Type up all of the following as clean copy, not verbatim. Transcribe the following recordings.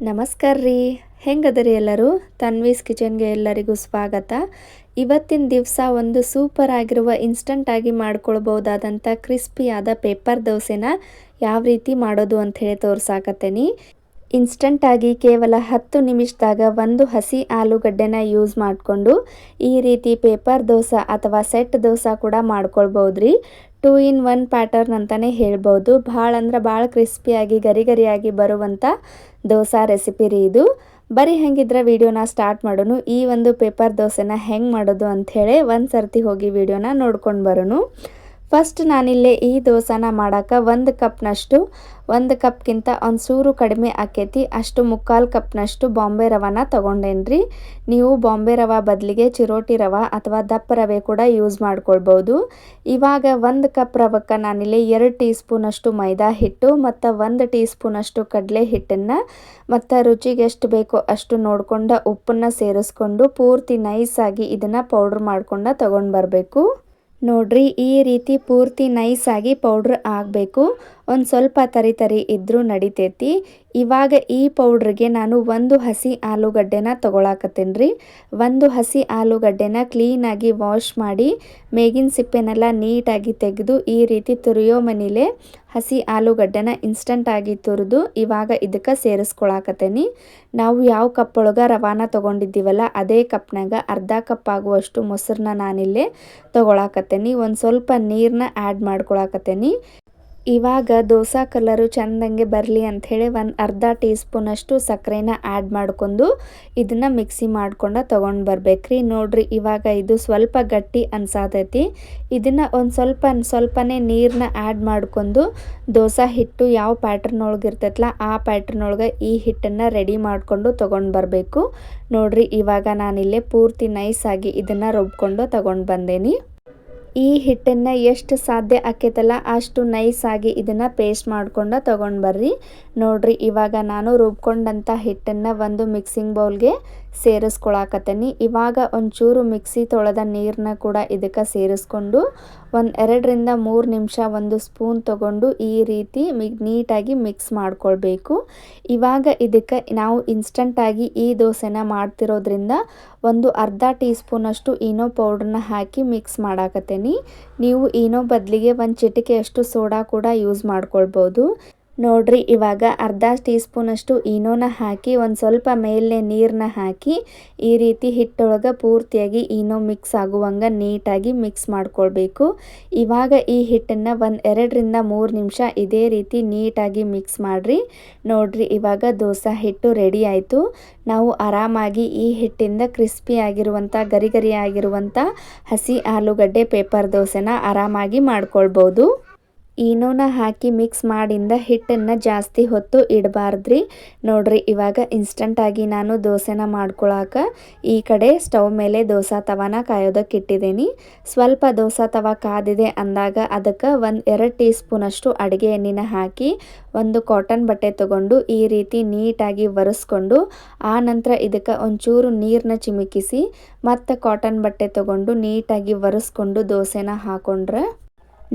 ನಮಸ್ಕಾರ ರೀ. ಹೆಂಗದರಿ ಎಲ್ಲರೂ? ತನ್ವೀಸ್ ಕಿಚನ್ಗೆ ಎಲ್ಲರಿಗೂ ಸ್ವಾಗತ. ಇವತ್ತಿನ ದಿವಸ ಒಂದು ಸೂಪರ್ ಆಗಿರುವ ಇನ್ಸ್ಟಂಟ್ ಆಗಿ ಮಾಡ್ಕೊಳ್ಬಹುದಾದಂಥ ಕ್ರಿಸ್ಪಿಯಾದ ಪೇಪರ್ ದೋಸೆನ ಯಾವ ರೀತಿ ಮಾಡೋದು ಅಂಥೇಳಿ ತೋರ್ಸಾಕತ್ತೇನಿ. ಇನ್ಸ್ಟಂಟ್ ಆಗಿ ಕೇವಲ 10 ನಿಮಿಷದಾಗ ಒಂದು ಹಸಿ ಆಲೂಗಡ್ಡೆನ ಯೂಸ್ ಮಾಡಿಕೊಂಡು ಈ ರೀತಿ ಪೇಪರ್ ದೋಸೆ ಅಥವಾ ಸೆಟ್ ದೋಸೆ ಕೂಡ ಮಾಡ್ಕೊಳ್ಬೋದ್ರಿ. 2 in 1 ಪ್ಯಾಟರ್ನ್ ಅಂತಲೇ ಹೇಳ್ಬೋದು. ಭಾಳ ಅಂದ್ರೆ ಭಾಳ ಕ್ರಿಸ್ಪಿಯಾಗಿ ಗರಿಗರಿಯಾಗಿ ಬರುವಂಥ ದೋಸೆ ರೆಸಿಪಿ ರೀ ಇದು. ಬರೀ ಹೆಂಗಿದ್ರೆ ವಿಡಿಯೋನ ಸ್ಟಾರ್ಟ್ ಮಾಡೋನು. ಈ ಒಂದು ಪೇಪರ್ ದೋಸೆನ ಹೆಂಗೆ ಮಾಡೋದು ಅಂಥೇಳಿ ಒಂದು ಸರ್ತಿ ಹೋಗಿ ವಿಡಿಯೋನ ನೋಡ್ಕೊಂಡು ಬರೋನು. ಫಸ್ಟ್ ನಾನಿಲ್ಲೇ ಈ ದೋಸೆನ ಮಾಡೋಕೆ 1 ಕಪ್ನಷ್ಟು, 1 ಕಪ್ಗಿಂತ ಒಂದು ಚೂರು ಕಡಿಮೆ ಆಕೈತಿ ಅಷ್ಟು 3/4 ಕಪ್ನಷ್ಟು ಬಾಂಬೆ ರವಾನ ತೊಗೊಂಡೇನ್ರಿ. ನೀವು ಬಾಂಬೆ ರವೆ ಬದಲಿಗೆ ಚಿರೋಟಿ ರವೆ ಅಥವಾ ದಪ್ಪ ರವೆ ಕೂಡ ಯೂಸ್ ಮಾಡ್ಕೊಳ್ಬೋದು. ಇವಾಗ 1 ಕಪ್ ರವಕ್ಕೆ ನಾನಿಲ್ಲಿ 2 ಟೀ ಸ್ಪೂನಷ್ಟು ಮೈದಾ ಹಿಟ್ಟು ಮತ್ತು 1 ಟೀ ಸ್ಪೂನಷ್ಟು ಕಡಲೆ ಹಿಟ್ಟನ್ನು ಮತ್ತು ರುಚಿಗೆ ಎಷ್ಟು ಬೇಕೋ ಅಷ್ಟು ನೋಡ್ಕೊಂಡು ಉಪ್ಪನ್ನು ಸೇರಿಸ್ಕೊಂಡು ಪೂರ್ತಿ ನೈಸಾಗಿ ಇದನ್ನು ಪೌಡ್ರ್ ಮಾಡ್ಕೊಂಡು ತೊಗೊಂಡು ಬರಬೇಕು. ನೋಡ್ರಿ, ಈ ರೀತಿ ಪೂರ್ತಿ ನೈಸಾಗಿ ಪೌಡ್ರ್ ಆಗಬೇಕು. ಒಂದು ಸ್ವಲ್ಪ ತರಿ ಇದ್ರೂ ನಡಿತೈತಿ. ಇವಾಗ ಈ ಪೌಡ್ರಿಗೆ ನಾನು 1 ಹಸಿ ಆಲೂಗಡ್ಡೆನ ತೊಗೊಳಕತ್ತೀನಿ ರೀ. 1 ಹಸಿ ಆಲೂಗಡ್ಡೆನ ಕ್ಲೀನಾಗಿ ವಾಶ್ ಮಾಡಿ ಮೇಗಿನ ಸಿಪ್ಪೆನೆಲ್ಲ ನೀಟಾಗಿ ತೆಗೆದು ಈ ರೀತಿ ತುರಿಯೋ ಮನೇಲೆ ಹಸಿ ಆಲೂಗಡ್ಡೆನ ಇನ್ಸ್ಟಂಟಾಗಿ ತುರಿದು ಇವಾಗ ಇದಕ್ಕೆ ಸೇರಿಸ್ಕೊಳಕತ್ತೇನಿ. ನಾವು ಯಾವ ಕಪ್ ಒಳಗೆ ರವಾನ ತೊಗೊಂಡಿದ್ದೀವಲ್ಲ ಅದೇ ಕಪ್ನಾಗ ಅರ್ಧ ಕಪ್ ಆಗುವಷ್ಟು ಮೊಸರನ್ನ ನಾನಿಲ್ಲೇ ತೊಗೊಳಕತ್ತೇನಿ. ಒಂದು ಸ್ವಲ್ಪ ನೀರನ್ನ ಆ್ಯಡ್ ಮಾಡ್ಕೊಳಕತ್ತೇನಿ. ಇವಾಗ ದೋಸೆ ಕಲರು ಚೆಂದಂಗೆ ಬರಲಿ ಅಂಥೇಳಿ ಒಂದು ಅರ್ಧ ಟೀ ಸ್ಪೂನಷ್ಟು ಸಕ್ಕರೆನ ಆ್ಯಡ್ ಮಾಡ್ಕೊಂಡು ಇದನ್ನು ಮಿಕ್ಸಿ ಮಾಡ್ಕೊಂಡು ತೊಗೊಂಡು ಬರ್ಬೇಕ್ರಿ. ನೋಡ್ರಿ, ಇವಾಗ ಇದು ಸ್ವಲ್ಪ ಗಟ್ಟಿ ಅನ್ಸಾತೈತಿ. ಇದನ್ನು ಒಂದು ಸ್ವಲ್ಪನೇ ನೀರನ್ನ ಆ್ಯಡ್ ಮಾಡ್ಕೊಂಡು ದೋಸೆ ಹಿಟ್ಟು ಯಾವ ಪ್ಯಾಟ್ರನ್ ಒಳಗೆ ಇರ್ತೈತಲ್ಲ ಆ ಪ್ಯಾಟ್ರನ್ ಒಳಗೆ ಈ ಹಿಟ್ಟನ್ನು ರೆಡಿ ಮಾಡಿಕೊಂಡು ತೊಗೊಂಡು ಬರಬೇಕು. ನೋಡ್ರಿ, ಇವಾಗ ನಾನಿಲ್ಲೇ ಪೂರ್ತಿ ನೈಸಾಗಿ ಇದನ್ನು ರುಬ್ಕೊಂಡು ತೊಗೊಂಡು ಬಂದೇನಿ. ಈ ಹಿಟ್ಟನ್ನು ಎಷ್ಟು ಸಾಧ್ಯ ಆಕೈತಲ್ಲ ಅಷ್ಟು ನೈಸಾಗಿ ಇದನ್ನು ಪೇಸ್ಟ್ ಮಾಡ್ಕೊಂಡು ತೊಗೊಂಡು ಬರ್ರಿ. ನೋಡ್ರಿ, ಇವಾಗ ನಾನು ರುಬ್ಕೊಂಡಂಥ ಹಿಟ್ಟನ್ನು ಒಂದು ಮಿಕ್ಸಿಂಗ್ ಬೌಲ್ಗೆ ಸೇರಿಸ್ಕೊಳಕತ್ತೀನಿ. ಇವಾಗ ಒಂಚೂರು ಮಿಕ್ಸಿ ತೊಳೆದ ನೀರನ್ನ ಕೂಡ ಇದಕ್ಕೆ ಸೇರಿಸ್ಕೊಂಡು ಒಂದು 2ರಿಂದ 3 ನಿಮಿಷ ಒಂದು ಸ್ಪೂನ್ ತೊಗೊಂಡು ಈ ರೀತಿ ನೀಟಾಗಿ ಮಿಕ್ಸ್ ಮಾಡ್ಕೊಳ್ಬೇಕು. ಇವಾಗ ಇದಕ್ಕೆ ನಾವು ಇನ್ಸ್ಟಂಟಾಗಿ ಈ ದೋಸೆನ ಮಾಡ್ತಿರೋದ್ರಿಂದ ಒಂದು ಅರ್ಧ ಟೀ ಸ್ಪೂನಷ್ಟು ಈನೋ ಪೌಡ್ರನ್ನ ಹಾಕಿ ಮಿಕ್ಸ್ ಮಾಡಾಕತ್ತೇನಿ. ನೀವು ಈನೋ ಬದಲಿಗೆ ಒಂದು ಚಿಟಿಕೆಯಷ್ಟು ಸೋಡಾ ಕೂಡ ಯೂಸ್ ಮಾಡ್ಕೊಳ್ಬೋದು. ನೋಡ್ರಿ, ಇವಾಗ ಅರ್ಧ ಟೀ ಸ್ಪೂನಷ್ಟು ಈನೋನ ಹಾಕಿ ಒಂದು ಸ್ವಲ್ಪ ಮೇಲೆ ನೀರನ್ನ ಹಾಕಿ ಈ ರೀತಿ ಹಿಟ್ಟೊಳಗೆ ಪೂರ್ತಿಯಾಗಿ ಈನೋ ಮಿಕ್ಸ್ ಆಗುವಂಗೆ ನೀಟಾಗಿ ಮಿಕ್ಸ್ ಮಾಡ್ಕೊಳ್ಬೇಕು. ಇವಾಗ ಈ ಹಿಟ್ಟನ್ನು ಒಂದು 2ರಿಂದ 3 ನಿಮಿಷ ಇದೇ ರೀತಿ ನೀಟಾಗಿ ಮಿಕ್ಸ್ ಮಾಡಿರಿ. ನೋಡ್ರಿ, ಇವಾಗ ದೋಸೆ ಹಿಟ್ಟು ರೆಡಿ ಆಯಿತು. ನಾವು ಆರಾಮಾಗಿ ಈ ಹಿಟ್ಟಿಂದ ಕ್ರಿಸ್ಪಿ ಆಗಿರುವಂಥ ಗರಿ ಆಗಿರುವಂಥ ಹಸಿ ಆಲೂಗಡ್ಡೆ ಪೇಪರ್ ದೋಸೆನ ಆರಾಮಾಗಿ ಮಾಡ್ಕೊಳ್ಬೋದು. ಈನೋನ ಹಾಕಿ ಮಿಕ್ಸ್ ಮಾಡಿಂದ ಹಿಟ್ಟನ್ನು ಜಾಸ್ತಿ ಹೊತ್ತು ಇಡಬಾರ್ದ್ರಿ. ನೋಡ್ರಿ, ಇವಾಗ ಇನ್ಸ್ಟಂಟಾಗಿ ನಾನು ದೋಸೆನ ಮಾಡ್ಕೊಳಕ್ಕೆ ಈ ಕಡೆ ಸ್ಟವ್ ಮೇಲೆ ದೋಸೆ ತವಾನ ಕಾಯೋದಕ್ಕೆ ಇಟ್ಟಿದ್ದೀನಿ. ಸ್ವಲ್ಪ ದೋಸೆ ತವ ಕಾದಿದೆ ಅಂದಾಗ ಅದಕ್ಕೆ ಒಂದು 2 ಟೀ ಸ್ಪೂನಷ್ಟು ಅಡುಗೆ ಎಣ್ಣೆನ ಹಾಕಿ ಒಂದು ಕಾಟನ್ ಬಟ್ಟೆ ತೊಗೊಂಡು ಈ ರೀತಿ ನೀಟಾಗಿ ಒರೆಸ್ಕೊಂಡು ಆ ನಂತರ ಇದಕ್ಕೆ ಒಂಚೂರು ನೀರನ್ನ ಚಿಮುಕಿಸಿ ಮತ್ತು ಕಾಟನ್ ಬಟ್ಟೆ ತೊಗೊಂಡು ನೀಟಾಗಿ ಒರೆಸ್ಕೊಂಡು ದೋಸೆನ ಹಾಕೊಂಡ್ರೆ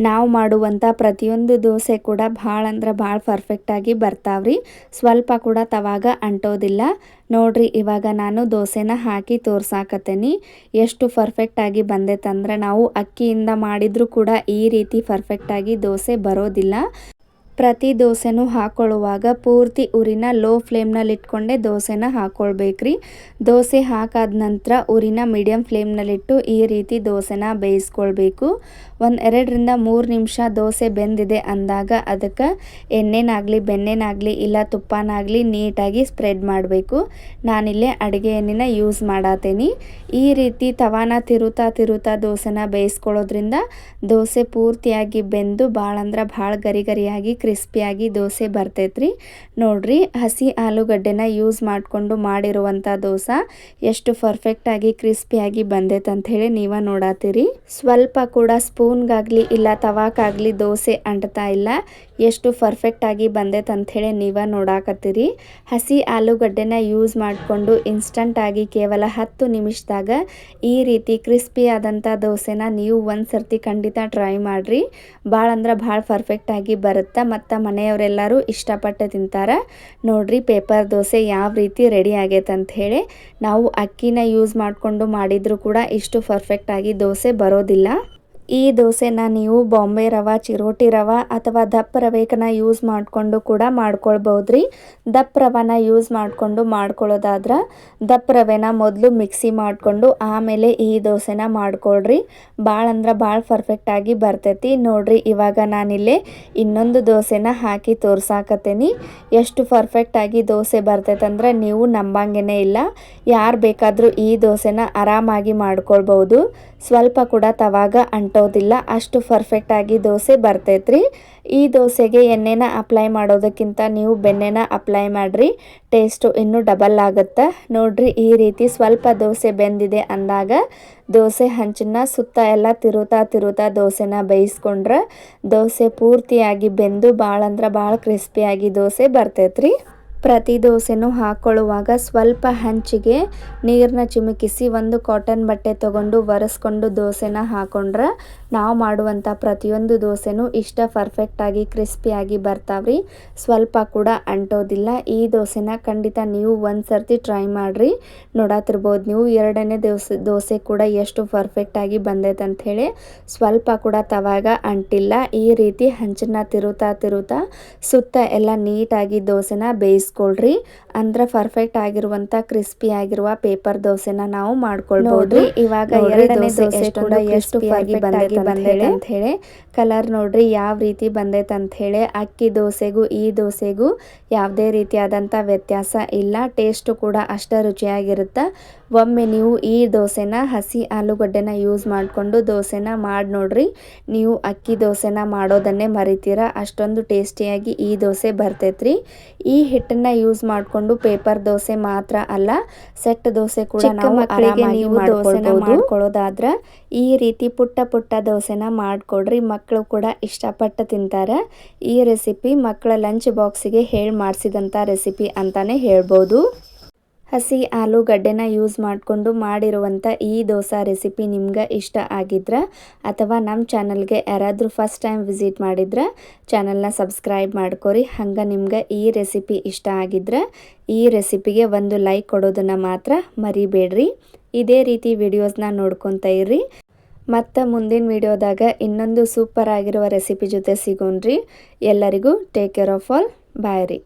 ನಾವು ಮಾಡುವಂಥ ಪ್ರತಿಯೊಂದು ದೋಸೆ ಕೂಡ ಭಾಳ ಅಂದ್ರೆ ಭಾಳ ಪರ್ಫೆಕ್ಟಾಗಿ ಬರ್ತಾವ್ರಿ. ಸ್ವಲ್ಪ ಕೂಡ ತವಾಗ ಅಂಟೋದಿಲ್ಲ. ನೋಡ್ರಿ, ಇವಾಗ ನಾನು ದೋಸೆನ ಹಾಕಿ ತೋರ್ಸಾಕತ್ತೇನಿ. ಎಷ್ಟು ಪರ್ಫೆಕ್ಟಾಗಿ ಬಂದೈತಂದ್ರೆ ನಾವು ಅಕ್ಕಿಯಿಂದ ಮಾಡಿದರೂ ಕೂಡ ಈ ರೀತಿ ಪರ್ಫೆಕ್ಟಾಗಿ ದೋಸೆ ಬರೋದಿಲ್ಲ. ಪ್ರತಿ ದೋಸೆನೂ ಹಾಕೊಳ್ಳುವಾಗ ಪೂರ್ತಿ ಉರಿನ ಲೋ ಫ್ಲೇಮ್ನಲ್ಲಿ ಇಟ್ಕೊಂಡೆ ದೋಸೆನ ಹಾಕ್ಕೊಳ್ಬೇಕ್ರಿ. ದೋಸೆ ಹಾಕಾದ ನಂತರ ಉರಿನ ಮೀಡಿಯಮ್ ಫ್ಲೇಮ್ನಲ್ಲಿಟ್ಟು ಈ ರೀತಿ ದೋಸೆನ ಬೇಯಿಸ್ಕೊಳ್ಬೇಕು. ಒಂದು 2ರಿಂದ 3 ನಿಮಿಷ ದೋಸೆ ಬೆಂದಿದೆ ಅಂದಾಗ ಅದಕ್ಕೆ ಎಣ್ಣೆನಾಗಲಿ ಬೆಣ್ಣೆನಾಗಲಿ ಇಲ್ಲ ತುಪ್ಪನಾಗಲಿ ನೀಟಾಗಿ ಸ್ಪ್ರೆಡ್ ಮಾಡಬೇಕು. ನಾನಿಲ್ಲೇ ಅಡುಗೆ ಎಣ್ಣೆನ ಯೂಸ್ ಮಾಡತ್ತೇನಿ. ಈ ರೀತಿ ತವಾನ ತಿರುತ್ತಾ ದೋಸೆನ ಬೇಯಿಸ್ಕೊಳ್ಳೋದ್ರಿಂದ ದೋಸೆ ಪೂರ್ತಿಯಾಗಿ ಬೆಂದು ಭಾಳ ಅಂದ್ರೆ ಭಾಳ ಗರಿಯಾಗಿ ಕ್ರಿಸ್ಪಿಯಾಗಿ ದೋಸೆ ಬರ್ತೈತ್ರಿ. ನೋಡ್ರಿ, ಹಸಿ ಆಲೂಗಡ್ಡೆನ ಯೂಸ್ ಮಾಡಿಕೊಂಡು ಮಾಡಿರುವಂಥ ದೋಸೆ ಎಷ್ಟು ಪರ್ಫೆಕ್ಟಾಗಿ ಕ್ರಿಸ್ಪಿಯಾಗಿ ಬಂದೈತೆ ಅಂಥೇಳಿ ನೀವು ನೋಡತ್ತೀರಿ. ಸ್ವಲ್ಪ ಕೂಡ ಸ್ಪೂನ್ಗಾಗಲಿ ಇಲ್ಲ ತವಾಕಾಗಲಿ ದೋಸೆ ಅಂಟ್ತಾ ಇಲ್ಲ. ಎಷ್ಟು ಪರ್ಫೆಕ್ಟಾಗಿ ಬಂದೈತೆ ಅಂಥೇಳಿ ನೀವು ನೋಡಾಕತ್ತೀರಿ. ಹಸಿ ಆಲೂಗಡ್ಡೆನ ಯೂಸ್ ಮಾಡಿಕೊಂಡು ಇನ್ಸ್ಟಂಟಾಗಿ ಕೇವಲ 10 ನಿಮಿಷದಾಗ ಈ ರೀತಿ ಕ್ರಿಸ್ಪಿಯಾದಂಥ ದೋಸೆನ ನೀವು ಒಂದು ಸರ್ತಿ ಖಂಡಿತ ಟ್ರೈ ಮಾಡಿರಿ. ಭಾಳ ಅಂದ್ರೆ ಭಾಳ ಪರ್ಫೆಕ್ಟಾಗಿ ಬರುತ್ತೆ. ಮತ್ತು ಮನೆಯವರೆಲ್ಲರೂ ಇಷ್ಟಪಟ್ಟು ತಿಂತಾರೆ. ನೋಡ್ರಿ ಪೇಪರ್ ದೋಸೆ ಯಾವ ರೀತಿ ರೆಡಿ ಆಗೈತೆ ಅಂತ ಹೇಳಿ. ನಾವು ಅಕ್ಕಿನ ಯೂಸ್ ಮಾಡಿಕೊಂಡು ಮಾಡಿದರೂ ಕೂಡ ಇಷ್ಟು ಪರ್ಫೆಕ್ಟಾಗಿ ದೋಸೆ ಬರೋದಿಲ್ಲ. ಈ ದೋಸೆನ ನೀವು ಬಾಂಬೆ ರವೆ, ಚಿರೋಟಿ ರವೆ ಅಥವಾ ದಪ್ಪ ರವೆನ ಯೂಸ್ ಮಾಡಿಕೊಂಡು ಕೂಡ ಮಾಡ್ಕೊಳ್ಬೋದ್ರಿ. ದಪ್ಪ ರವೆನ ಯೂಸ್ ಮಾಡಿಕೊಂಡು ಮಾಡ್ಕೊಳ್ಳೋದಾದ್ರೆ ದಪ್ಪ ರವೆನ ಮೊದಲು ಮಿಕ್ಸಿ ಮಾಡಿಕೊಂಡು ಆಮೇಲೆ ಈ ದೋಸೆನ ಮಾಡ್ಕೊಳ್ರಿ. ಭಾಳ ಅಂದ್ರೆ ಭಾಳ ಪರ್ಫೆಕ್ಟಾಗಿ ಬರ್ತೈತಿ. ನೋಡ್ರಿ ಇವಾಗ ನಾನಿಲ್ಲಿ ಇನ್ನೊಂದು ದೋಸೆನ ಹಾಕಿ ತೋರ್ಸಾಕತ್ತೇನಿ. ಎಷ್ಟು ಪರ್ಫೆಕ್ಟಾಗಿ ದೋಸೆ ಬರ್ತೈತಂದ್ರೆ ನೀವು ನಂಬಂಗೇ ಇಲ್ಲ. ಯಾರು ಬೇಕಾದರೂ ಈ ದೋಸೆನ ಆರಾಮಾಗಿ ಮಾಡ್ಕೊಳ್ಬೋದು. ಸ್ವಲ್ಪ ಕೂಡ ತವಾಗ ಅಂಟೋದಿಲ್ಲ, ಅಷ್ಟು ಪರ್ಫೆಕ್ಟಾಗಿ ದೋಸೆ ಬರ್ತೈತ್ರಿ. ಈ ದೋಸೆಗೆ ಎಣ್ಣೆನ ಅಪ್ಲೈ ಮಾಡೋದಕ್ಕಿಂತ ನೀವು ಬೆಣ್ಣೆನ ಅಪ್ಲೈ ಮಾಡಿರಿ, ಟೇಸ್ಟು ಇನ್ನೂ ಡಬಲ್ ಆಗುತ್ತೆ. ನೋಡ್ರಿ ಈ ರೀತಿ ಸ್ವಲ್ಪ ದೋಸೆ ಬೆಂದಿದೆ ಅಂದಾಗ ದೋಸೆ ಹಂಚನ್ನ ಸುತ್ತ ಎಲ್ಲ ತಿರುತ್ತಾ ದೋಸೆನ ಬೇಯಿಸ್ಕೊಂಡ್ರೆ ದೋಸೆ ಪೂರ್ತಿಯಾಗಿ ಬೆಂದು ಭಾಳ ಅಂದ್ರೆ ಭಾಳ ಕ್ರಿಸ್ಪಿಯಾಗಿ ದೋಸೆ ಬರ್ತೈತ್ರಿ. ಪ್ರತಿ ದೋಸೆನೂ ಹಾಕ್ಕೊಳ್ಳುವಾಗ ಸ್ವಲ್ಪ ಹಂಚಿಗೆ ನೀರನ್ನ ಚಿಮುಕಿಸಿ ಒಂದು ಕಾಟನ್ ಬಟ್ಟೆ ತೊಗೊಂಡು ಒರೆಸ್ಕೊಂಡು ದೋಸೆನ ಹಾಕೊಂಡ್ರೆ ನಾವು ಮಾಡುವಂಥ ಪ್ರತಿಯೊಂದು ದೋಸೆನೂ ಇಷ್ಟ ಪರ್ಫೆಕ್ಟಾಗಿ ಕ್ರಿಸ್ಪಿಯಾಗಿ ಬರ್ತಾವ್ರಿ. ಸ್ವಲ್ಪ ಕೂಡ ಅಂಟೋದಿಲ್ಲ. ಈ ದೋಸೆನ ಖಂಡಿತ ನೀವು ಒಂದು ಸರ್ತಿ ಟ್ರೈ ಮಾಡಿರಿ. ನೋಡತ್ತಿರ್ಬೋದು ನೀವು ಎರಡನೇ ದೋಸೆ ಕೂಡ ಎಷ್ಟು ಪರ್ಫೆಕ್ಟಾಗಿ ಬಂದೈತೆ ಅಂಥೇಳಿ. ಸ್ವಲ್ಪ ಕೂಡ ತವಾಗ ಅಂಟಿಲ್ಲ. ಈ ರೀತಿ ಹಂಚನ್ನ ತಿರುತ್ತಾ ಸುತ್ತ ಎಲ್ಲ ನೀಟಾಗಿ ದೋಸೆನ ಬೇಯಿಸ್ಕೊಳ್ರಿ. ಅಂದ್ರೆ ಪರ್ಫೆಕ್ಟ್ ಆಗಿರುವಂಥ ಕ್ರಿಸ್ಪಿ ಆಗಿರುವ ಪೇಪರ್ ದೋಸೆನ ನಾವು ಮಾಡ್ಕೊಳ್ಬೋದು. ಇವಾಗ ಎರಡನೇ ದೋಸೆ ಕೂಡ ಎಷ್ಟು ಪರ್ಫೆಕ್ಟಾಗಿ ಬಂದೈತೆ ಅಂತ ಹೇಳಿ. ಕಲರ್ ನೋಡ್ರಿ ಯಾವ ರೀತಿ ಬಂದೈತೆ ಅಂತ ಹೇಳಿ. ಅಕ್ಕಿ ದೋಸೆಗೂ ಈ ದೋಸೆಗೂ ಯಾವುದೇ ರೀತಿಯಾದಂಥ ವ್ಯತ್ಯಾಸ ಇಲ್ಲ. ಟೇಸ್ಟು ಕೂಡ ಅಷ್ಟೇ ರುಚಿಯಾಗಿರುತ್ತೆ. ಒಮ್ಮೆ ನೀವು ಈ ದೋಸೆನ ಹಸಿ ಆಲೂಗಡ್ಡೆನ ಯೂಸ್ ಮಾಡಿಕೊಂಡು ದೋಸೆನ ಮಾಡಿ ನೋಡ್ರಿ. ನೀವು ಅಕ್ಕಿ ದೋಸೆನ ಮಾಡೋದನ್ನೇ ಮರಿತೀರ, ಅಷ್ಟೊಂದು ಟೇಸ್ಟಿಯಾಗಿ ಈ ದೋಸೆ ಬರ್ತೈತ್ರಿ. ಈ ಹಿಟ್ಟನ್ನ ಯೂಸ್ ಮಾಡಿಕೊಂಡು ಪೇಪರ್ ದೋಸೆ ಮಾತ್ರ ಅಲ್ಲ, ಸೆಟ್ ದೋಸೆ ಕೂಡ ನಾವು ಮಕ್ಕಳಿಗೆ ನೀವು ದೋಸೆನ ಮಾಡ್ಕೊಳ್ಳೋದಾದ್ರೆ ಈ ರೀತಿ ಪುಟ್ಟ ದೋಸೆನ ಮಾಡಿಕೊಡ್ರಿ. ಮಕ್ಕಳು ಕೂಡ ಇಷ್ಟಪಟ್ಟು ತಿಂತಾರೆ. ಈ ರೆಸಿಪಿ ಮಕ್ಕಳ ಲಂಚ್ ಬಾಕ್ಸಿಗೆ ಹೇಳಿ ಮಾಡಿಸಿದಂಥ ರೆಸಿಪಿ ಅಂತಾನೆ ಹೇಳ್ಬೋದು. ಹಸಿ ಆಲೂಗಡ್ಡೆನ ಯೂಸ್ ಮಾಡಿಕೊಂಡು ಮಾಡಿರುವಂಥ ಈ ದೋಸೆ ರೆಸಿಪಿ ನಿಮ್ಗೆ ಇಷ್ಟ ಆಗಿದ್ರೆ ಅಥವಾ ನಮ್ಮ ಚಾನಲ್ಗೆ ಯಾರಾದರೂ ಫಸ್ಟ್ ಟೈಮ್ ವಿಸಿಟ್ ಮಾಡಿದ್ರೆ ಚಾನಲ್ನ ಸಬ್ಸ್ಕ್ರೈಬ್ ಮಾಡ್ಕೊರಿ. ಹಂಗೆ ನಿಮ್ಗೆ ಈ ರೆಸಿಪಿ ಇಷ್ಟ ಆಗಿದ್ರೆ ಈ ರೆಸಿಪಿಗೆ ಒಂದು ಲೈಕ್ ಕೊಡೋದನ್ನು ಮಾತ್ರ ಮರಿಬೇಡ್ರಿ. ಇದೇ ರೀತಿ ವಿಡಿಯೋಸ್ನ ನೋಡ್ಕೊತಾ ಇರ್ರಿ. ಮತ್ತು ಮುಂದಿನ ವಿಡಿಯೋದಾಗ ಇನ್ನೊಂದು ಸೂಪರ್ ಆಗಿರುವ ರೆಸಿಪಿ ಜೊತೆ ಸಿಗೋಣ್ರಿ. ಎಲ್ಲರಿಗೂ ಟೇಕ್ ಕೇರ್ ಆಫ್ ಆಲ್. ಬಾಯ್ ರೀ.